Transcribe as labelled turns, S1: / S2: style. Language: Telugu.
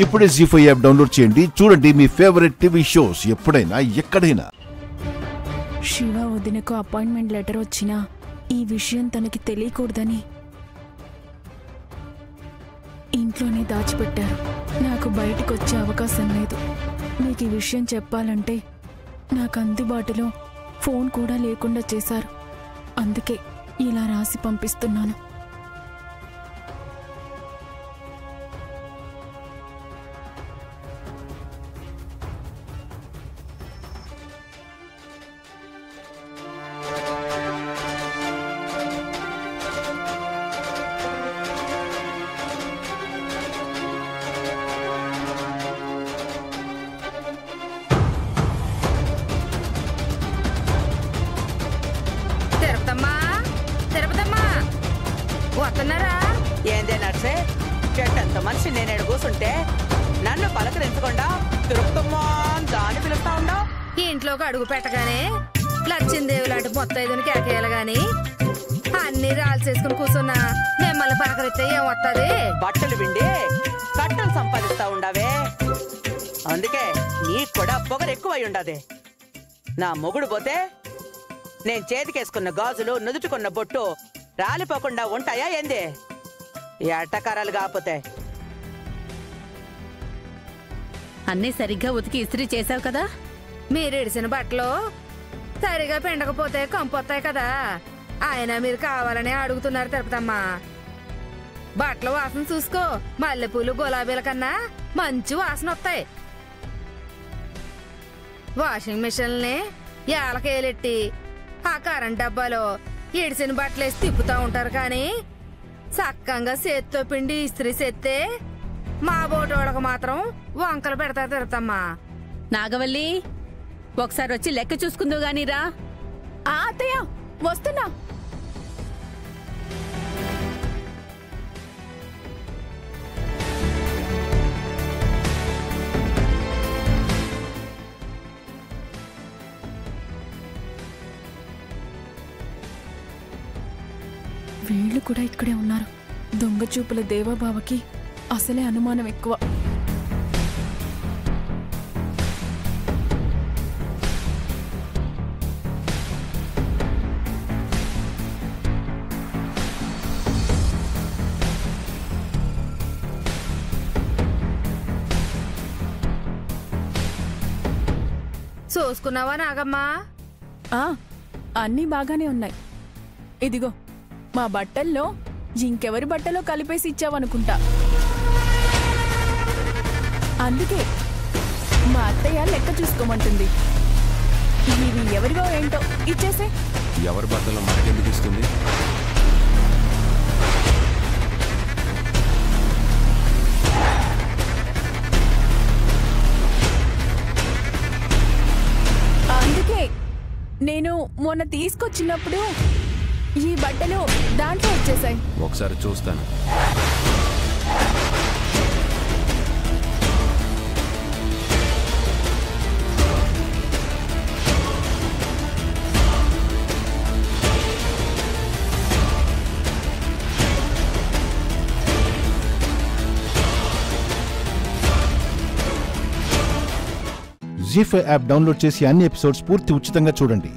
S1: ఇప్పుడే జీ5 యాప్ డౌన్లోడ్ చేయండి. చూడండి మీ ఫేవరెట్ టీవీ షోస్ ఎప్పుడైనా ఎక్కడైనా.
S2: శివ వదినకు అపాయింట్మెంట్ లెటర్ వచ్చినా ఈ విషయం తనకి తెలియకూడదని ఇంట్లోనే దాచిపెట్టారు. నాకు బయటకు వచ్చే అవకాశం లేదు. మీకు ఈ విషయం చెప్పాలంటే నాకు అందుబాటులో ఫోన్ కూడా లేకుండా చేశారు. అందుకే ఇలా రాసి పంపిస్తున్నాను.
S3: ఏందే నర్సే, చెట్టంత మనిషి నేను కూసుంటే నన్ను పలకరించకుండా తిరుగుతుమ్మా దాన్ని పిలుస్తా ఉండవు.
S4: ఇంట్లోకి అడుగు పెట్టగానే లచ్చిందేవి లాంటి మొత్తైదుని కేకేయాలి గాని అన్ని రాల్చేసుకుని కూర్చున్నా మిమ్మల్ని పలకరిస్తే ఏమొత్తది?
S3: బట్టలు విండి కట్టలు సంపాదిస్తా ఉండవే, అందుకే నీకు కూడా పొగరు ఎక్కువై ఉండదే. నా మొగుడు పోతే నేను చేతికేసుకున్న గాజులు నుదుచుకున్న బొట్టు రాలిపోకుండా ఉంటాయా ఏంది? ఎట్టకారాలు కాకపోతే
S5: అన్నీ సరిగ్గా ఉతికి ఇస్త్రీ చేసావు కదా?
S4: మీరిడిసిన బట్టలు సరిగా పిండకపోతే కంపొత్తాయి కదా. ఆయన మీరు కావాలని అడుగుతున్నారు తిరుపతమ్మా. బట్టలు వాసన చూసుకో, మల్లెపూలు గులాబీల కన్నా మంచి వాసన వస్తాయి. వాషింగ్ మిషన్ని ఏలకేలెట్టి ఆ కరెంట్ డబ్బాలో ఇడిసిన బట్టలేసి తిప్పుతా ఉంటారు కానీ చక్కంగా చేత్తో పిండి ఇస్త్రీ చేస్తే మా బోటోళ్ళకు మాత్రం వంకలు పెడతా తిరుపతమ్మా.
S5: నాగవల్లి, ఒకసారి వచ్చి లెక్క చూసుకుందో గానీరా.
S2: అత్తయ్య వస్తున్నా. వీళ్ళు కూడా ఇక్కడే ఉన్నారు. దొంగ చూపుల దేవాబావకి అసలే అనుమానం ఎక్కువ.
S4: చూసుకున్నావా నాగమ్మా?
S2: అన్నీ బాగానే ఉన్నాయి. ఇదిగో మా బట్టల్లో ఇంకెవరి బట్టలో కలిపేసి ఇచ్చావనుకుంటా. అందుకే మా అత్తయ్య లెక్క చూసుకోమంటుంది. ఇవి ఎవరివో ఏంటో ఇచ్చేసే.
S6: ఎవరి బట్టలో మనకెందుకు ఇస్తుంది?
S2: అందుకే నేను మొన్న తీసుకొచ్చినప్పుడు ఈ బట్టలు దాంట్లో వచ్చేసాయి.
S6: ఒకసారి చూస్తాను.
S1: జీ5 యాప్ డౌన్లోడ్ చేసి అన్ని ఎపిసోడ్స్ పూర్తి ఉచితంగా చూడండి.